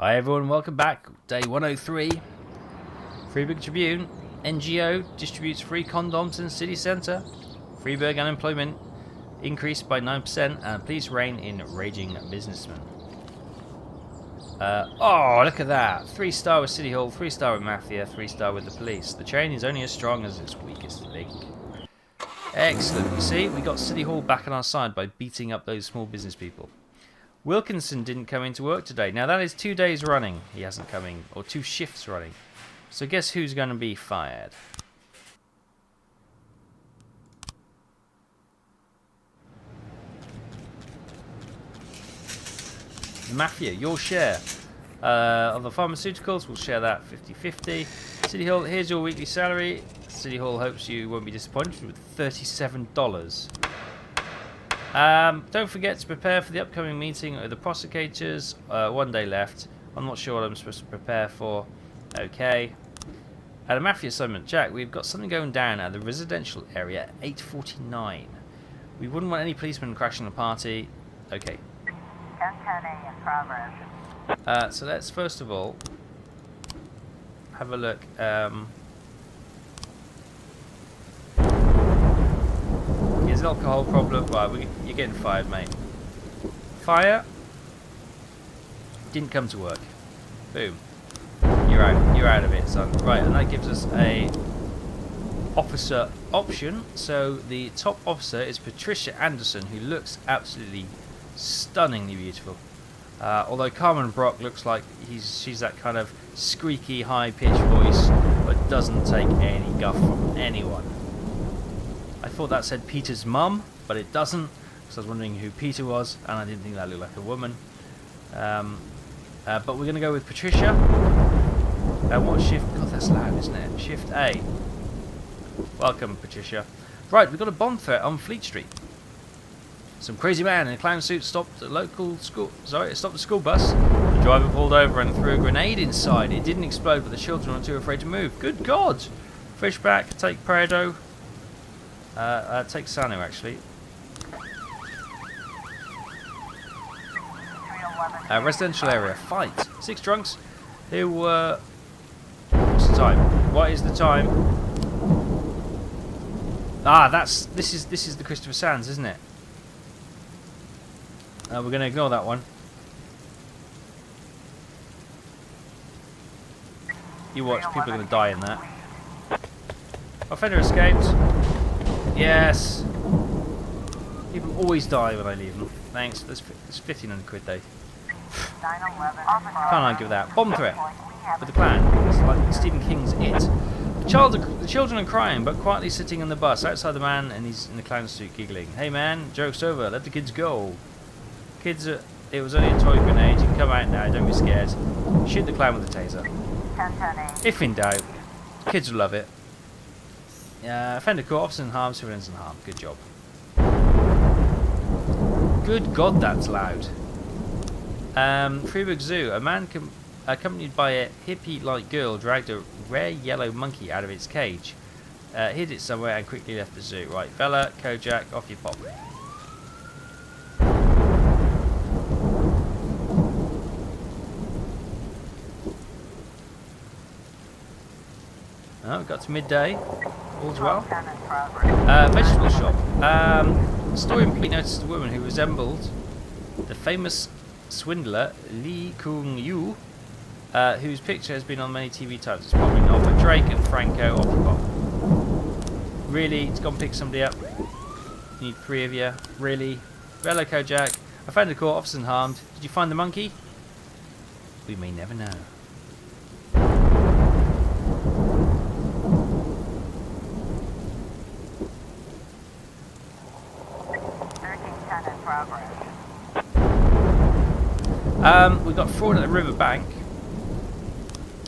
Hi everyone, welcome back. Day 103. Freeburg Tribune. NGO distributes free condoms in city centre. Freeburg unemployment increased by 9% and police rein in raging businessmen. Oh, look at that. 3-star with City Hall, 3-star with Mafia, 3-star with the police. The chain is only as strong as its weakest link. Excellent. You see, we got City Hall back on our side by beating up those small business people. Wilkinson didn't come into work today. Now that is 2 days running he hasn't come in, or 2 shifts running. So guess who's going to be fired? The Mafia, your share of the pharmaceuticals, we'll share that 50-50. City Hall, here's your weekly salary. City Hall hopes you won't be disappointed with $37. Don't forget to prepare for the upcoming meeting with the prosecutors. 1 day left. I'm not sure what I'm supposed to prepare for. Okay. At a Mafia assignment, Jack, we've got something going down at the residential area at 8:49. We wouldn't want any policemen crashing the party. Okay. 10:10 in progress. So let's first of all have a look. Here's an alcohol problem. Right, you're getting fired, mate. Fire. Didn't come to work. Boom. You're out. You're out of it, son. Right, and that gives us a officer option. So the top officer is Patricia Anderson, who looks absolutely stunningly beautiful. Although Carmen Brock looks like she's that kind of squeaky, high-pitched voice, but doesn't take any guff from anyone. I thought that said Peter's mum, but it doesn't, because I was wondering who Peter was, and I didn't think that looked like a woman. But we're going to go with Patricia. What shift? God, that's loud, isn't it? Shift A. Welcome, Patricia. Right, we've got a bomb threat on Fleet Street. Some crazy man in a clown suit stopped the local school. Sorry, stopped the school bus. The driver pulled over and threw a grenade inside. It didn't explode, but the children were too afraid to move. Good God! Fishback, take Prado. Take Sanu, actually. Residential area, fight. 6 drunks who were... What's the time? What is the time? Ah, this is the Christopher Sands, isn't it? We're going to ignore that one. You watch, people are going to die in that. Offender escaped. Yes. People always die when I leave them. Thanks. There's 1,500 quid though. Can't argue with that. Bomb threat with the clan. It's like Stephen King's It. The children are crying, but quietly sitting on the bus outside the man, and he's in the clown suit giggling. Hey man, joke's over. Let the kids go. Kids, it was only a toy grenade. You can come out now. Don't be scared. Shoot the clown with a taser. 10:10. If in doubt, kids will love it. Offender caught, officers in harm, civilians in harm. Good job. Good God, that's loud. Freeburg Zoo. A man accompanied by a hippie-like girl dragged a rare yellow monkey out of its cage, hid it somewhere, and quickly left the zoo. Right, fella, Kojak, off you pop. Oh, we got to midday. All's well. Vegetable shop. Story employee noticed a woman who resembled the famous swindler Lee Kung-yu, whose picture has been on many TV titles. It's probably not, but Drake and Franco off the pop. Really? It's gone pick somebody up? Need 3 of you? Really? Velo Kojak. Offender caught, officer harmed. Did you find the monkey? We may never know. We've got fraud at the riverbank.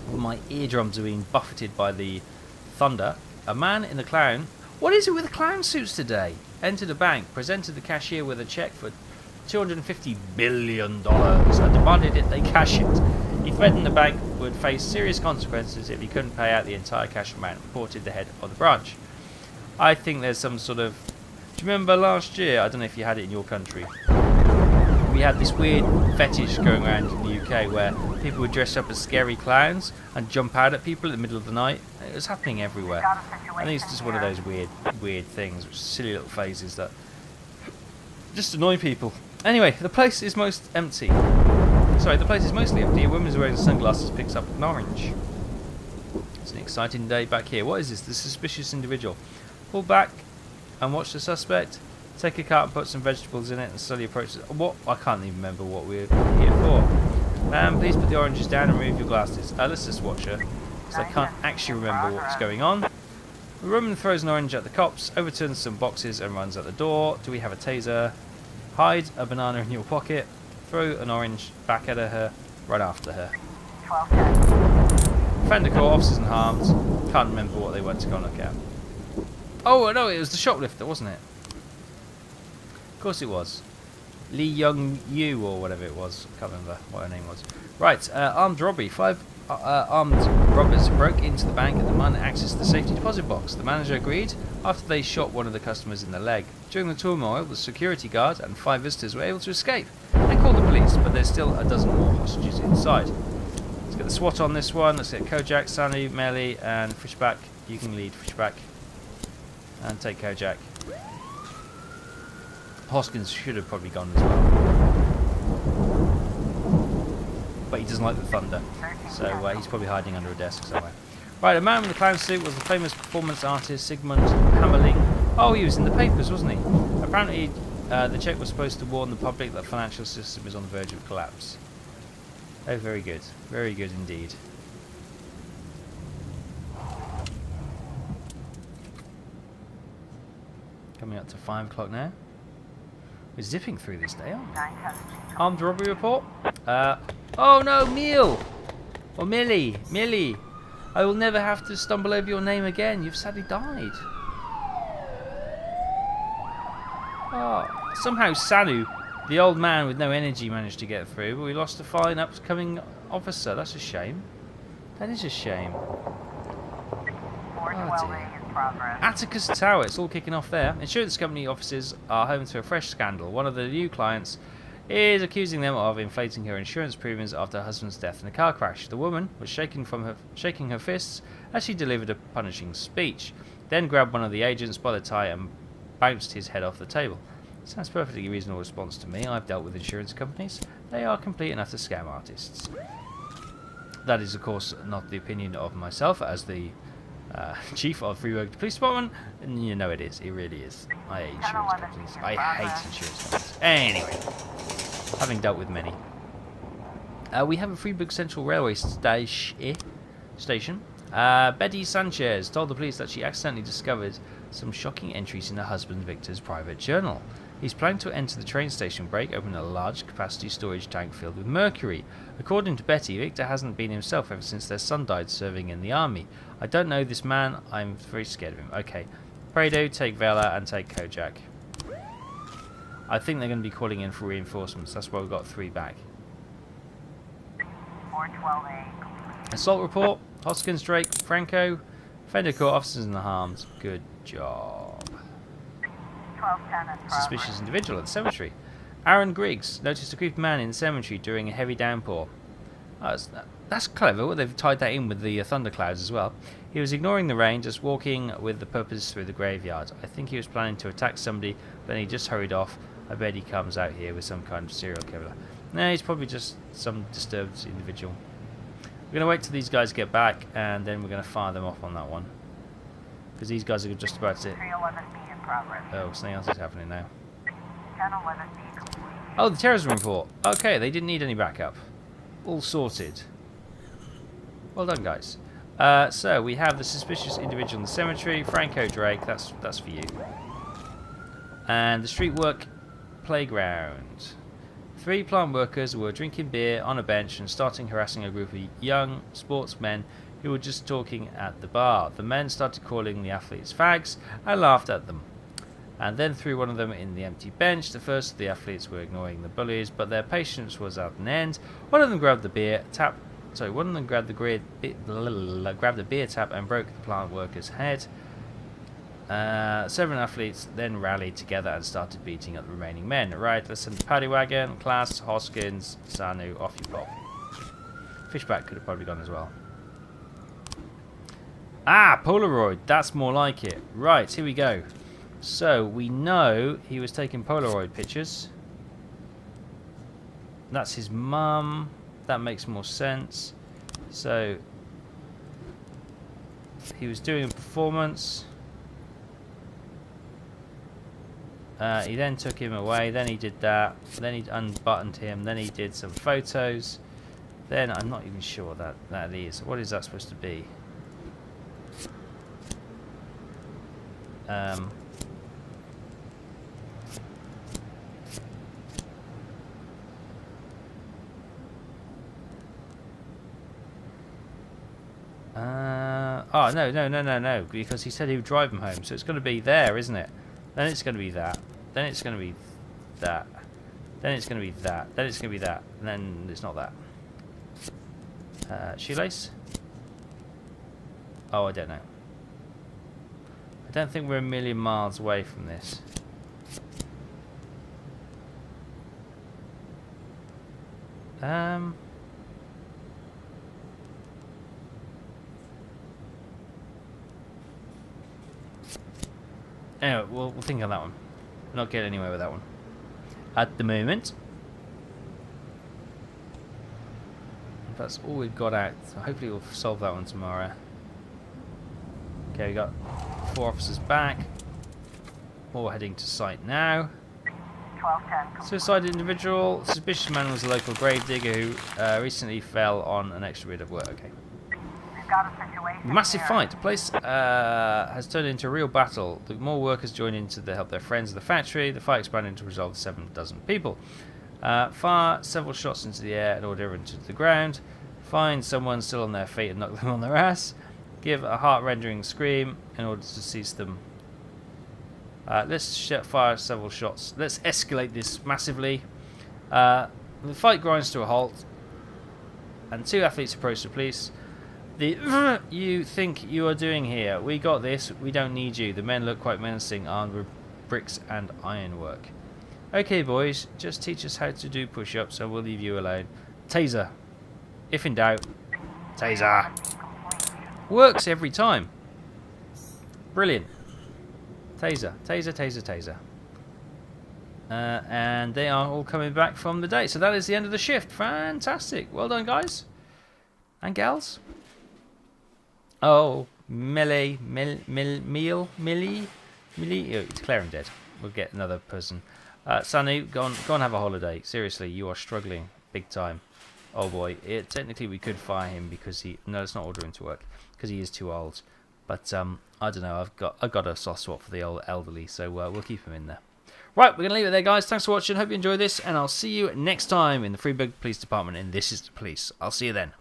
Well, my eardrums are being buffeted by the thunder. A man in the clown. What is it with the clown suits today? Entered a bank, presented the cashier with a check for $250 billion, and demanded that they cash it. He threatened the bank would face serious consequences if he couldn't pay out the entire cash amount, reported the head of the branch. I think there's some sort of... Do you remember last year? I don't know if you had it in your country. we had this weird fetish going around in the UK where people would dress up as scary clowns and jump out at people in the middle of the night. It was happening everywhere. I think it's just one of those weird things, silly little phases that just annoy people. Anyway, the place is most empty. Sorry, the place is mostly empty. A woman is wearing sunglasses, picks up an orange. It's an exciting day back here. What is this? The suspicious individual. Pull back and watch the suspect. Take a cart and put some vegetables in it and slowly approach it. What? I can't even remember what we're here for. Please put the oranges down and remove your glasses. Let's just watch her, because I can't actually remember what's going on. The woman throws an orange at the cops, overturns some boxes and runs out the door. Do we have a taser? Hide a banana in your pocket. Throw an orange back at her. Run after her. Fender call, officers unharmed. Can't remember what they went to go and look at. Oh no, it was the shoplifter, wasn't it? Of course it was. Lee Young Yu or whatever it was. Can't remember what her name was. Right, armed robbery. 5 armed robbers broke into the bank and the man accessed the safety deposit box. The manager agreed after they shot one of the customers in the leg. During the turmoil, the security guard and 5 visitors were able to escape. They called the police, but there's still a dozen more hostages inside. Let's get the SWAT on this one. Let's get Kojak, Sanu, Melly, and Fishback. You can lead Fishback. And take Kojak. Hoskins should have probably gone as well. But he doesn't like the thunder. So he's probably hiding under a desk somewhere. Right, a man with a clown suit was the famous performance artist Sigmund Hammerling. Oh, he was in the papers, wasn't he? Apparently, the check was supposed to warn the public that the financial system is on the verge of collapse. Oh, very good. Very good indeed. Coming up to 5 o'clock now. We're zipping through this day, aren't we? Armed robbery report. Oh no, Meal! Or Millie. Millie. I will never have to stumble over your name again. You've sadly died. Oh, somehow Sanu, the old man with no energy, managed to get through, but we lost a fine upcoming officer. That's a shame. That is a shame. Oh dear. Atticus Tower, it's all kicking off there. Insurance company offices are home to a fresh scandal. One of the new clients is accusing them of inflating her insurance premiums after her husband's death in a car crash. The woman was shaking her fists as she delivered a punishing speech, then grabbed one of the agents by the tie and bounced his head off the table. Sounds perfectly reasonable response to me. I've dealt with insurance companies. They are complete and utter scam artists. That is, of course, not the opinion of myself as the chief of Freeburg Police Department. And you know it is. It really is. I hate insurance companies. I hate insurance companies. Anyway, having dealt with many. We have a Freeburg Central Railway station. Betty Sanchez told the police that she accidentally discovered some shocking entries in her husband Victor's private journal. He's planning to enter the train station break open a large capacity storage tank filled with mercury. According to Betty, Victor hasn't been himself ever since their son died serving in the army. I don't know this man. I'm very scared of him. Okay. Prado, take Vela, and take Kojak. I think they're going to be calling in for reinforcements. That's why we've got 3 back. 412A. Assault report. Hoskins, Drake, Franco. Fender caught officers in the harms. Good job. 1210 Suspicious individual at the cemetery. Aaron Griggs noticed a creepy man in the cemetery during a heavy downpour. Oh, that's clever. They've tied that in with the thunderclouds as well. He was ignoring the rain, just walking with the purpose through the graveyard. I think he was planning to attack somebody, but then he just hurried off. I bet he comes out here with some kind of serial killer. No, he's probably just some disturbed individual. We're going to wait till these guys get back, and then we're going to fire them off on that one. Because these guys are just about to... 311B in progress. Oh, something else is happening now. 1011B complete. Oh, the terrorism report. Okay, they didn't need any backup. All sorted. Well done, guys. So, we have the suspicious individual in the cemetery. Franco Drake, that's for you. And the street work playground. 3 plant workers were drinking beer on a bench and starting harassing a group of young sportsmen who were just talking at the bar. The men started calling the athletes fags and laughed at them, and then threw one of them in the empty bench. The first of the athletes were ignoring the bullies, but their patience was at an end. One of them grabbed the beer tap and broke the plant worker's head. Seven athletes then rallied together and started beating up the remaining men. Right, let's send the paddy wagon, Class, Hoskins, Sanu, off you pop. Fishback could have probably gone as well. Ah, Polaroid, that's more like it. Right, here we go. So, we know he was taking Polaroid pictures. That's his mum. That makes more sense. So, he was doing a performance. He then took him away. Then he did that. Then he unbuttoned him. Then he did some photos. Then, I'm not even sure what that is. What is that supposed to be? Oh, no, because he said he would drive him home, so it's going to be there, isn't it? Then it's going to be that. Then it's going to be that. Then it's going to be that. Then it's going to be that. And then it's not that. Shoelace? Oh, I don't know. I don't think we're a million miles away from this. Anyway, we'll think on that one. We're not getting anywhere with that one at the moment. That's all we've got out. So hopefully we'll solve that one tomorrow. Okay, we got 4 officers back. All heading to site now. 1210. Suicide individual. Suspicious man was a local grave digger who recently fell on an extra bit of work. Okay. We've got a situation Massive here. fight. The place has turned into a real battle. The more workers join in to help their friends at the factory. The fight expanded to resolve 7 dozen people. Fire several shots into the air and order everyone to the ground. Find someone still on their feet and knock them on their ass. Give a heart-rending scream in order to cease them. Let's fire several shots. Let's escalate this massively. The fight grinds to a halt, and 2 athletes approach the police. You think you are doing here? We got this. We don't need you. The men look quite menacing, armed with bricks and ironwork. Okay, boys, just teach us how to do push-ups, and we'll leave you alone. Taser. If in doubt, taser. Works every time. Brilliant. Taser, taser, taser, taser. And they are all coming back from the date. So that is the end of the shift. Fantastic. Well done, guys. And gals. Oh, Millie. Oh, declare him dead. We'll get another person. Sunny, go and have a holiday. Seriously, you are struggling big time. Oh boy. Technically, we could fire him because no, let's not order him to work because he is too old. But I don't know. I've got a soft spot for the old elderly, so we'll keep him in there. Right, we're gonna leave it there, guys. Thanks for watching. Hope you enjoyed this, and I'll see you next time in the Freeburg Police Department. And this is the police. I'll see you then.